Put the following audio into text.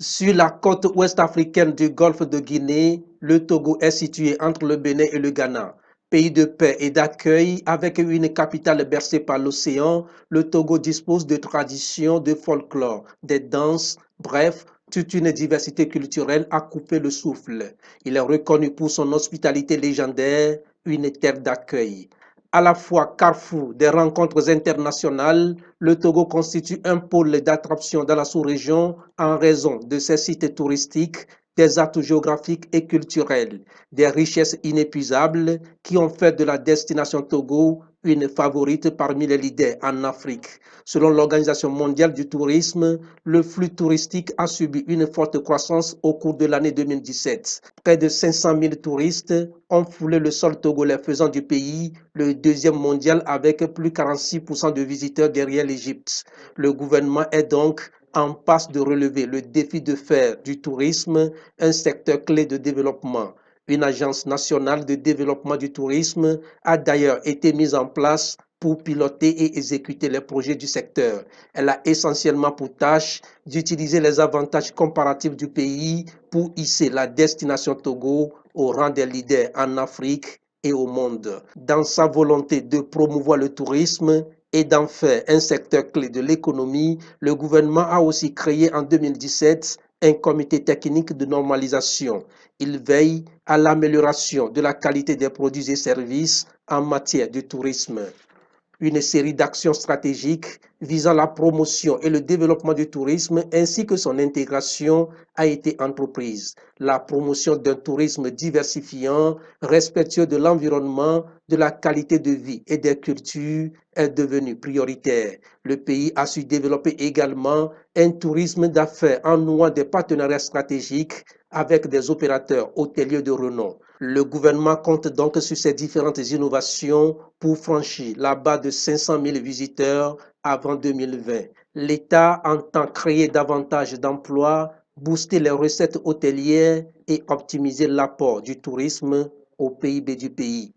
Sur la côte ouest africaine du golfe de Guinée, le Togo est situé entre le Bénin et le Ghana. Pays de paix et d'accueil, avec une capitale bercée par l'océan, le Togo dispose de traditions, de folklore, des danses, bref, toute une diversité culturelle à couper le souffle. Il est reconnu pour son hospitalité légendaire, une terre d'accueil. À la fois carrefour des rencontres internationales, le Togo constitue un pôle d'attraction dans la sous-région en raison de ses sites touristiques, des atouts géographiques et culturels, des richesses inépuisables qui ont fait de la destination Togo une favorite parmi les leaders en Afrique. Selon l'Organisation mondiale du tourisme, le flux touristique a subi une forte croissance au cours de l'année 2017. Près de 500 000 touristes ont foulé le sol togolais, faisant du pays le deuxième mondial avec plus de 46% de visiteurs derrière l'Égypte. Le gouvernement est donc en passe de relever le défi de faire du tourisme un secteur clé de développement. Une agence nationale de développement du tourisme a d'ailleurs été mise en place pour piloter et exécuter les projets du secteur. Elle a essentiellement pour tâche d'utiliser les avantages comparatifs du pays pour hisser la destination Togo au rang des leaders en Afrique et au monde. Dans sa volonté de promouvoir le tourisme et d'en faire un secteur clé de l'économie, le gouvernement a aussi créé en 2017 un comité technique de normalisation. Il veille à l'amélioration de la qualité des produits et services en matière de tourisme. Une série d'actions stratégiques visant la promotion et le développement du tourisme ainsi que son intégration a été entreprise. La promotion d'un tourisme diversifiant, respectueux de l'environnement, de la qualité de vie et des cultures est devenue prioritaire. Le pays a su développer également un tourisme d'affaires en nouant des partenariats stratégiques avec des opérateurs hôteliers de renom. Le gouvernement compte donc sur ces différentes innovations pour franchir la barre de 500 000 visiteurs avant 2020. L'État entend créer davantage d'emplois, booster les recettes hôtelières et optimiser l'apport du tourisme au PIB du pays.